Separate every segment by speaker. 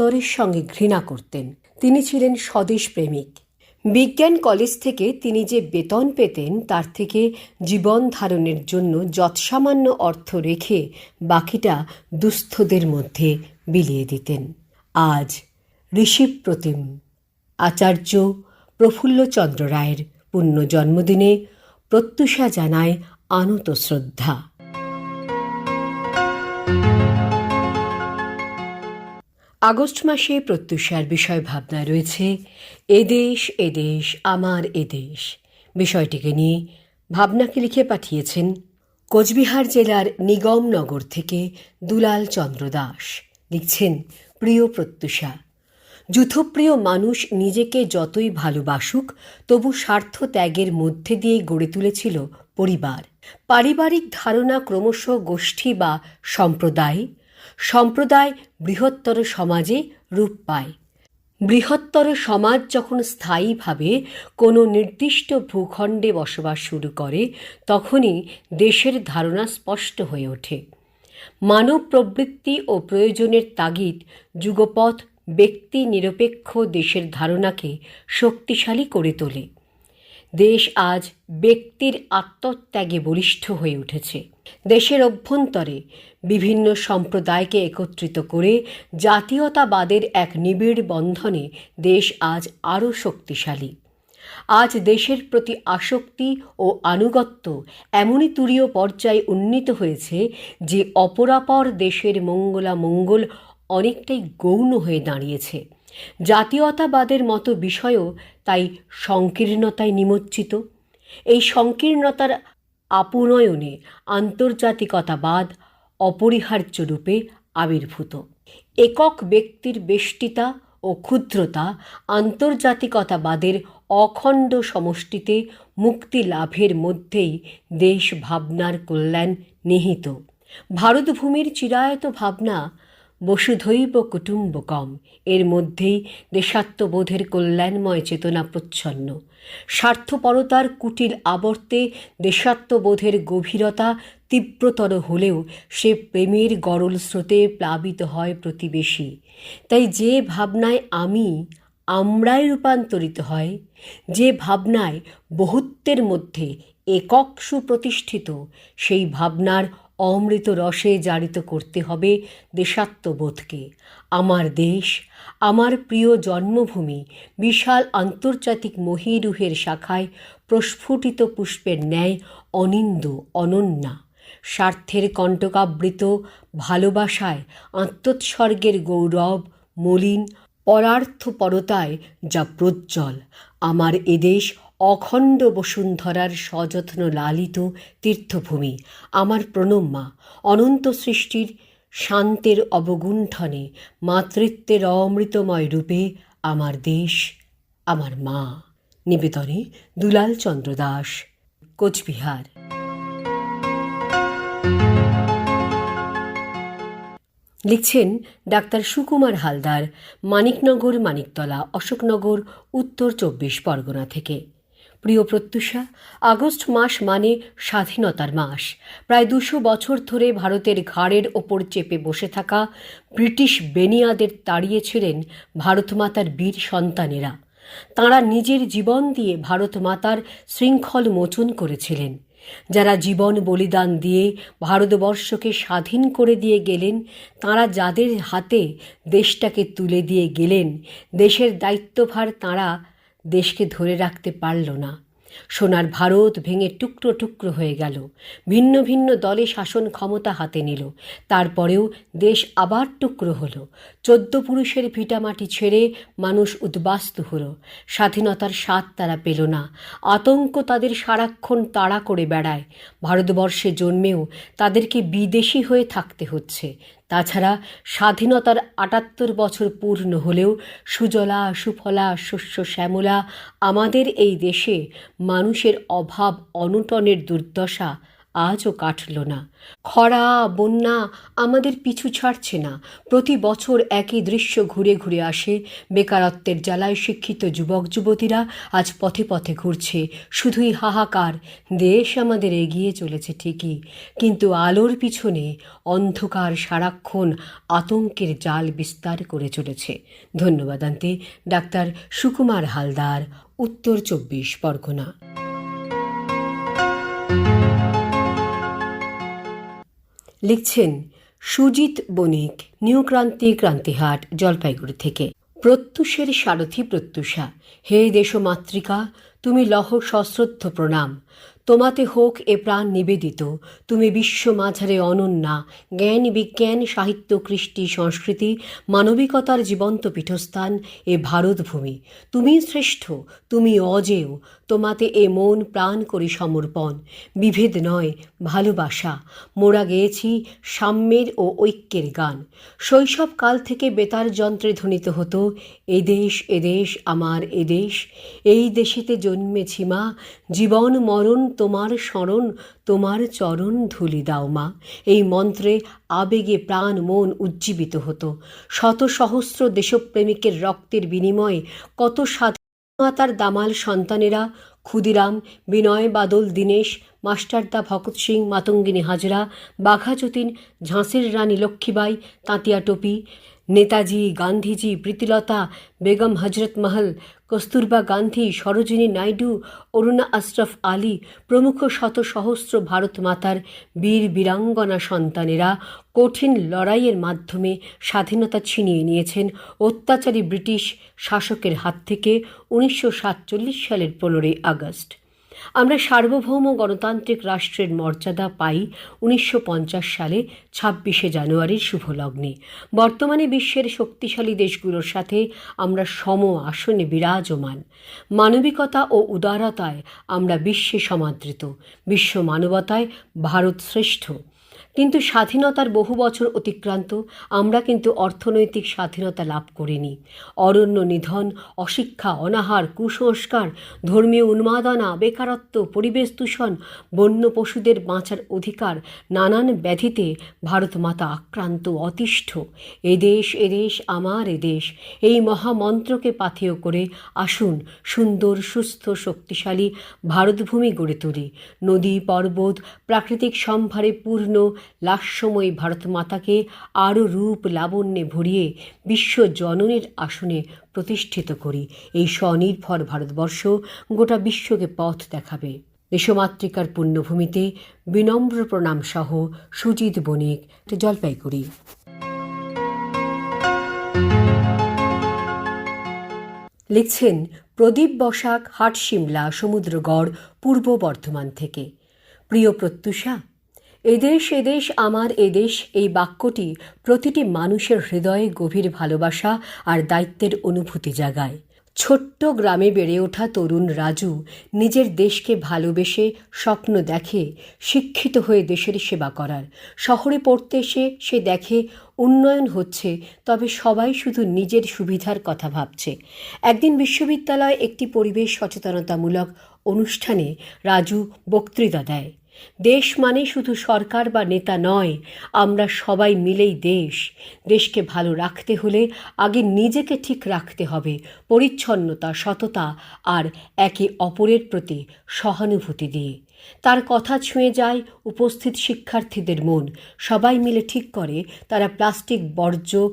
Speaker 1: অন্তরের সঙ্গে ঘৃণা করতেন। তিনি ছিলেন স্বদেশ প্রেমিক। বিজ্ঞান কলেজ থেকে তিনি যে বেতন পেতেন তার থেকে জীবন ধারণের জন্য যৎসামান্য অর্থ রেখে বাকিটা দুস্থদের মধ্যে বিলিয়ে দিতেন। আজ ঋষিপ্রতিম আচার্য প্রফুল্লচন্দ্র রায়ের পুণ্য জন্মদিনে প্রত্যুষা জানায় আনত শ্রদ্ধা। আগস্ট মাসে প্রত্যুষার বিষয় ভাবনায় রয়েছে এদেশ এদেশ আমার এদেশ। বিষয়টিকে নিয়ে ভাবনাকে লিখে পাঠিয়েছেন কোচবিহার জেলার নিগমনগর থেকে দুলাল চন্দ্র দাস। লিখছেন, প্রিয় প্রত্যুষা, যুথপ্রিয় মানুষ নিজেকে যতই ভালোবাসুক তবু স্বার্থ ত্যাগের মধ্যে দিয়ে গড়ে তুলেছিল পরিবার। পারিবারিক ধারণা ক্রমশ গোষ্ঠী বা সম্প্রদায়, সম্প্রদায় বৃহত্তর সমাজে রূপ পায়। বৃহত্তর সমাজ যখন স্থায়ীভাবে কোনো নির্দিষ্ট ভূখণ্ডে বসবাস শুরু করে তখনই দেশের ধারণা স্পষ্ট হয়ে ওঠে। মানব প্রবৃত্তি ও প্রয়োজনের তাগিদ যুগপৎ ব্যক্তি নিরপেক্ষ দেশের ধারণাকে শক্তিশালী করে তোলে। দেশ আজ ব্যক্তির আত্মত্যাগে বলিষ্ঠ হয়ে উঠেছে। দেশের অভ্যন্তরে বিভিন্ন সম্প্রদায়কে একত্রিত করে জাতীয়তাবাদের এক নিবিড় বন্ধনে দেশ আজ আরও শক্তিশালী। আজ দেশের প্রতি আসক্তি ও আনুগত্য এমনই তুরীয় পর্যায়ে উন্নীত হয়েছে যে অপরাপর দেশের মঙ্গলামঙ্গল অনেকটাই গৌণ হয়ে দাঁড়িয়েছে। জাতীয়তাবাদের মতো বিষয়ও তাই সংকীর্ণতায় নিমজ্জিত। এই সংকীর্ণতার আপুনয়নে আন্তর্জাতিকতাবাদ অপরিহার্য রূপে আবির্ভূত। একক ব্যক্তির বেষ্টিতা ও ক্ষুদ্রতা আন্তর্জাতিকতাবাদের অখণ্ড সমষ্টিতে মুক্তি লাভের মধ্যেই দেশ ভাবনার কল্যাণ নিহিত। ভারতভূমির চিরায়ত ভাবনা বসুধৈব কুটুম্বকম এর মধ্যেই দেশাত্মবোধের কল্যাণময় চেতনা প্রচ্ছন্ন। স্বার্থপরতার কুটিল আবর্তে দেশাত্মবোধের গভীরতা তীব্রতর হলেও সে প্রেমের গরল স্রোতে প্লাবিত হয় প্রতিবেশী। তাই যে ভাবনায় আমরাই রূপান্তরিত হয়, যে ভাবনায় বহুত্বের মধ্যে একক সুপ্রতিষ্ঠিত, সেই ভাবনার অমৃত রসে জারিত করতে হবে দেশাত্মবোধকে। আমার দেশ, আমার প্রিয় জন্মভূমি বিশাল আন্তর্জাতিক মহীরুহের শাখায় প্রস্ফুটিত পুষ্পের ন্যায় অনিন্দ অনন্যা। স্বার্থের কণ্টকাবৃত ভালোবাসায় আত্মোৎসর্গের গৌরব মলিন পরার্থপরতায় যা প্রজ্জ্বল। আমার এদেশ অখণ্ড বসুন্ধরার সযত্ন লালিত তীর্থভূমি। আমার প্রণম্যা অনন্ত সৃষ্টির শান্তের অবগুণ্ঠনে মাতৃত্বের অমৃতময় রূপে আমার দেশ, আমার মা। নিবেদনে দুলাল চন্দ্র দাস, কোচবিহার। লিখছেন ডাক্তার সুকুমার হালদার, মানিকনগর, মানিকতলা, অশোকনগর, উত্তর 24 পরগনা থেকে। প্রিয় প্রত্যুষা, আগস্ট মাস মানে স্বাধীনতার মাস। প্রায় 200 বছর ধরে ভারতের ঘাড়ের ওপর চেপে বসে থাকা ব্রিটিশ বেনিয়াদের তাড়িয়েছিলেন ভারতমাতার বীর সন্তানেরা। তাঁরা নিজের জীবন দিয়ে ভারতমাতার শৃঙ্খল মোচন করেছিলেন। যারা জীবন বলিদান দিয়ে ভারতবর্ষকে স্বাধীন করে দিয়ে গেলেন, তাঁরা যাদের হাতে দেশটাকে তুলে দিয়ে গেলেন, দেশের দায়িত্বভার তাঁরা দেশকে ধরে রাখতে পারল না। সোনার ভারত ভেঙে টুকরো টুকরো হয়ে গেল। ভিন্ন ভিন্ন দলে শাসন ক্ষমতা হাতে নিল। তারপরেও দেশ আবার টুকরো হলো। 14 পুরুষের ভিটামাটি ছেড়ে মানুষ উদ্বাস্তু হলো। স্বাধীনতার স্বাদ তারা পেল না। আতঙ্ক তাদের সারাক্ষণ তাড়া করে বেড়ায়। ভারতবর্ষে জন্মেও তাদেরকে বিদেশি হয়ে থাকতে হচ্ছে। তাছাড়া স্বাধীনতার 78 বছর পূর্ণ হলেও সুজলা সুফলা শস্য শ্যামলা আমাদের এই দেশে মানুষের অভাব অনটনের দুর্দশা আজও কাটল না। খরা বন্যা আমাদের পিছু ছাড়ছে না। প্রতি বছর একই দৃশ্য ঘুরে ঘুরে আসে। বেকারত্বের জ্বালায় শিক্ষিত যুবক যুবতীরা আজ পথে পথে ঘুরছে। শুধুই হাহাকার। দেশ আমাদের এগিয়ে চলেছে ঠিকই, কিন্তু আলোর পিছনে অন্ধকার সারাক্ষণ আতঙ্কের জাল বিস্তার করে চলেছে। ধন্যবাদ আনতে ডাক্তার সুকুমার হালদার, উত্তর 24 পরগনা। লিখছেন সুজিত বণিক, নিউ ক্রান্তি, ক্রান্তিহাট, জলপাইগুড়ি থেকে। প্রত্যুষের সারথি প্রত্যুষা, হে দেশমাতৃকা, তুমি লহ সশ্রদ্ধ প্রণাম। তোমাতে হোক এ প্রাণ নিবেদিত, তুমি বিশ্ব মাঝারে অনন্যা। জ্ঞান বিজ্ঞান সাহিত্য কৃষ্টি সংস্কৃতি মানবিকতার জীবন্ত পীঠস্থান এ ভারতভূমি। তুমি শ্রেষ্ঠ, তুমি অজেয়, তোমাতে এ মন প্রাণ করি সমর্পণ। বিভেদ নয়, ভালোবাসা। মোরা গেয়েছি সাম্যের ও ঐক্যের গান। শৈশবকাল থেকে বেতার যন্ত্রে ধ্বনিত হতো, এদেশ এদেশ আমার এদেশ, এই দেশেতে জন্মেছি মা, জীবন মরণ তোমার স্মরণ, তোমার চরণ ধুলি দাও মা। এই মন্ত্রে আবেগে প্রাণ মন উজ্জীবিত হতো। শত সহস্র দেশপ্রেমিকের রক্তের বিনিময়ে কত স্বাধীনতার দামাল সন্তানেরা, ক্ষুদিরাম, বিনয়, বাদল, দীনেশ, মাস্টারদা ভগৎ সিং, মাতঙ্গিনী হাজরা, বাঘা যতীন, ঝাঁসির রানী লক্ষ্মীবাই, তাঁতিয়া টোপি, নেতাজি, গান্ধীজি, প্রীতিলতা, বেগম হজরত মহল, কস্তুরবা গান্ধী, সরোজিনী নাইডু, অরুণা আশরফ আলী প্রমুখ শত সহস্র ভারত মাতার বীর বীরাঙ্গনা সন্তানেরা কঠিন লড়াইয়ের মাধ্যমে স্বাধীনতা ছিনিয়ে নিয়েছেন অত্যাচারী ব্রিটিশ শাসকের হাত থেকে 1947 সালের 15 আগস্ট। আমরা সার্বভৌম গণতান্ত্রিক রাষ্ট্রের মর্যাদা পাই 1950 সালে 26শে জানুয়ারির শুভলগ্নে। বর্তমানে বিশ্বের শক্তিশালী দেশগুলোর সাথে আমরা সম আসনে বিরাজমান। মানবিকতা ও উদারতায় আমরা বিশ্বে সমাদৃত। বিশ্ব মানবতায় ভারত শ্রেষ্ঠ। কিন্তু স্বাধীনতার বহু বছর অতিক্রান্ত, আমরা কিন্তু অর্থনৈতিক স্বাধীনতা লাভ করিনি। অরণ্য নিধন, অশিক্ষা, অনাহার, কুসংস্কার, ধর্মীয় উন্মাদনা, বেকারত্ব, পরিবেশ দূষণ, বন্য পশুদের বাঁচার অধিকার, নানান ব্যাধিতে ভারত মাতা আক্রান্ত, অতিষ্ঠ। এদেশ এদেশ আমার এদেশ, এই মহামন্ত্রকে পাথেয় করে আসুন সুন্দর, সুস্থ, শক্তিশালী ভারতভূমি গড়ে তুলি। নদী, পর্বত, প্রাকৃতিক সম্ভারে পূর্ণ লাস্যময়ী ভারত মাতাকে আরও রূপ লাবণ্যে ভরিয়ে বিশ্ব জননীর আসনে প্রতিষ্ঠিত করি। এই স্বনির্ভর ভারতবর্ষ গোটা বিশ্বকে পথ দেখাবে। দেশমাতৃকার পুণ্যভূমিতে বিনম্র প্রণাম সহ সুজিত বণিক, জলপাইগুড়ি। লিখছেন প্রদীপ বসাক, হাটশিমলা, সমুদ্রগড়, পূর্ব বর্ধমান থেকে। প্রিয় প্রত্যুষা, এদেশ এদেশ আমার এদেশ, এই বাক্যটি প্রতিটি মানুষের হৃদয়ে গভীর ভালোবাসা আর দায়িত্বের অনুভূতি জাগায়। ছোট্ট গ্রামে বেড়ে ওঠা তরুণ রাজু নিজের দেশকে ভালোবেসে স্বপ্ন দেখে শিক্ষিত হয়ে দেশের সেবা করার। শহরে পড়তে এসে সে দেখে উন্নয়ন হচ্ছে, তবে সবাই শুধু নিজের সুবিধার কথা ভাবছে। একদিন বিশ্ববিদ্যালয়ে একটি পরিবেশ সচেতনতামূলক অনুষ্ঠানে রাজু বক্তৃতা দেয়। দেশ মানে শুধু সরকার বা নেতা নয়, আমরা সবাই মিলেই দেশ। দেশকে ভালো রাখতে হলে আগে নিজেকে ঠিক রাখতে হবে। পরিচ্ছন্নতা, সততা আর একে অপরের প্রতি সহানুভূতি দিয়ে। তার কথা ছুঁয়ে যায় উপস্থিত শিক্ষার্থীদের মন। সবাই মিলে ঠিক করে তারা প্লাস্টিক বর্জ্য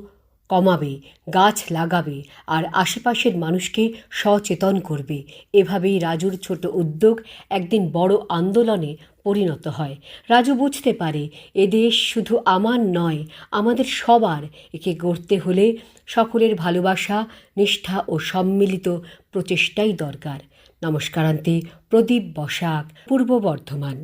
Speaker 1: কমাবে, গাছ লাগাবে আর আশেপাশের মানুষকে সচেতন করবে। এভাবেই রাজুর ছোট উদ্যোগ একদিন বড় আন্দোলনে পরিণত হয়। রাজু বুঝতে পারে এ দেশ শুধু আমার নয়, আমাদের সবার। একে গড়তে হলে সকলের ভালোবাসা, নিষ্ঠা ও সম্মিলিত প্রচেষ্টাই দরকার। নমস্কারান্তে প্রদীপ বসাক, পূর্ব বর্ধমান।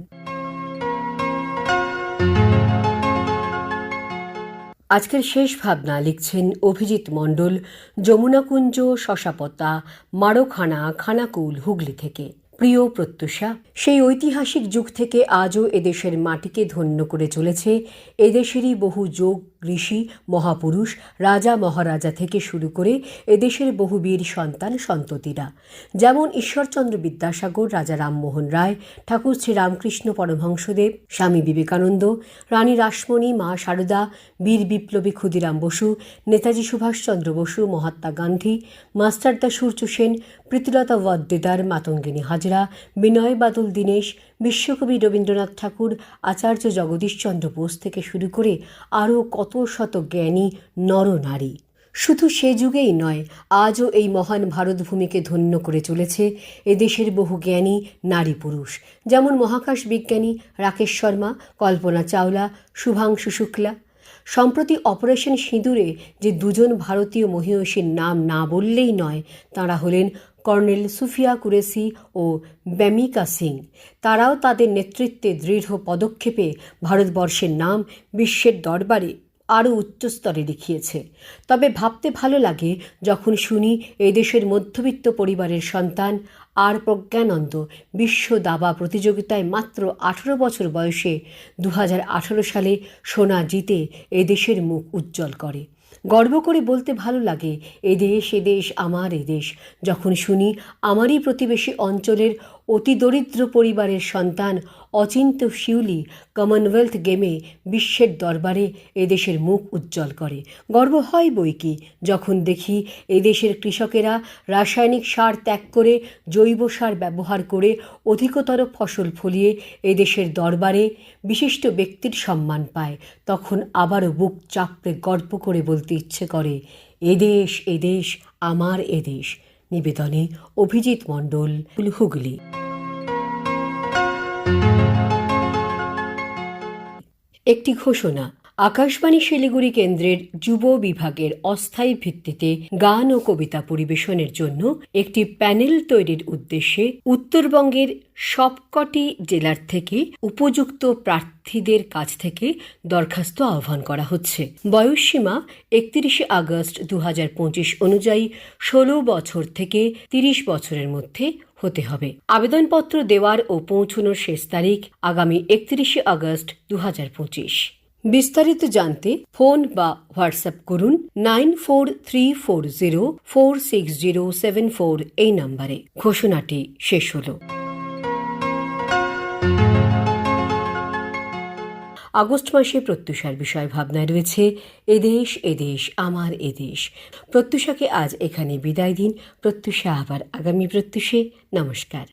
Speaker 1: আজকের শেষ ভাবনা লিখছেন অভিজিৎ মণ্ডল, যমুনাকুঞ্জ, শশাপতা, মারোখানা, খানাকুল, হুগলি থেকে। প্রিয় প্রত্যুষা, সেই ঐতিহাসিক যুগ থেকে আজও এদেশের মাটিকে ধন্য করে চলেছে এদেশেরই বহু যোগ ঋষি, মহাপুরুষ, রাজা মহারাজা থেকে শুরু করে এদেশের বহু বীর সন্তান সন্ততিরা, যেমন ঈশ্বরচন্দ্র বিদ্যাসাগর, রাজা রামমোহন রায়, ঠাকুর শ্রী রামকৃষ্ণ পরমহংসদেব, স্বামী বিবেকানন্দ, রানী রাসমণি, মা সারদা, বীর বিপ্লবী ক্ষুদিরাম বসু, নেতাজি সুভাষচন্দ্র বসু, মহাত্মা গান্ধী, মাস্টারদা সূর্য সেন, প্রীতিলতা ওয়াদ্দেদার, মাতঙ্গিনী হাজরা, বিনয় বাদল দীনেশ, বিশ্বকবি রবীন্দ্রনাথ ঠাকুর, আচার্য জগদীশচন্দ্র বোস থেকে শুরু করে আরও কত শত জ্ঞানী নরনারী। শুধু সে যুগেই নয়, আজও এই মহান ভারতভূমিকে ধন্য করে চলেছে এদেশের বহু জ্ঞানী নারী পুরুষ, যেমন মহাকাশ বিজ্ঞানী রাকেশ শর্মা, কল্পনা চাওলা, শুভাংশু শুক্লা। সম্প্রতি অপারেশন সিঁদুরে যে দুজন ভারতীয় মহীয়সীর নাম না বললেই নয়, তাঁরা হলেন কর্নেল সুফিয়া কুরেশি ও ব্যামিকা সিং। তারাও তাদের নেতৃত্বে দৃঢ় পদক্ষেপে ভারতবর্ষের নাম বিশ্বের দরবারে আরও উচ্চস্তরে লিখিয়েছে। তবে ভাবতে ভালো লাগে যখন শুনি এদেশের মধ্যবিত্ত পরিবারের সন্তান আর প্রজ্ঞানন্দ বিশ্ব দাবা প্রতিযোগিতায় মাত্র 18 বছর বয়সে 2018 সালে সোনা জিতে এদেশের মুখ উজ্জ্বল করে। গর্ব করে বলতে ভালো লাগে, এদেশ আমার এদেশ, যখন শুনি আমারই প্রতিবেশী অঞ্চলের অতি দরিদ্র পরিবারের সন্তান অচিন্ত শিউলি কমনওয়েলথ গেমে বিশ্বের দরবারে এদেশের মুখ উজ্জ্বল করে। গর্ব হয় বই কি যখন দেখি এদেশের কৃষকেরা রাসায়নিক সার ত্যাগ করে জৈব সার ব্যবহার করে অধিকতর ফসল ফলিয়ে এদেশের দরবারে বিশিষ্ট ব্যক্তির সম্মান পায়। তখন আবারও বুক চাপড়ে গর্ব করে বলতে ইচ্ছে করে, এদেশ আমার এদেশ। নিবেদনে অভিজিৎ মণ্ডল, হুগলি। একটি ঘোষণা। আকাশবাণী শিলিগুড়ি কেন্দ্রের যুব বিভাগের অস্থায়ী ভিত্তিতে গান ও কবিতা পরিবেশনের জন্য একটি প্যানেল তৈরির উদ্দেশ্যে উত্তরবঙ্গের সবকটি জেলার থেকে উপযুক্ত প্রার্থীদের কাছ থেকে দরখাস্ত আহ্বান করা হচ্ছে। বয়সসীমা 31 আগস্ট 2025 অনুযায়ী 16 বছর থেকে 30 বছরের মধ্যে হতে হবে। আবেদনপত্র দেওয়ার ও পৌঁছানোর শেষ তারিখ আগামী 31 আগস্ট 2025। বিস্তারিত জানতে ফোন বা হোয়াটসঅ্যাপ করুন 9434046074 এই নম্বরে। ঘোষণাটি শেষ হলো। আগস্ট মাসে প্রত্যুষার বিষয় ভাবনায় রয়েছে এদেশ আমার এদেশ। প্রত্যুষাকে আজ এখানে বিদায় দিন। প্রত্যুষা আবার আগামী প্রত্যুষে। নমস্কার।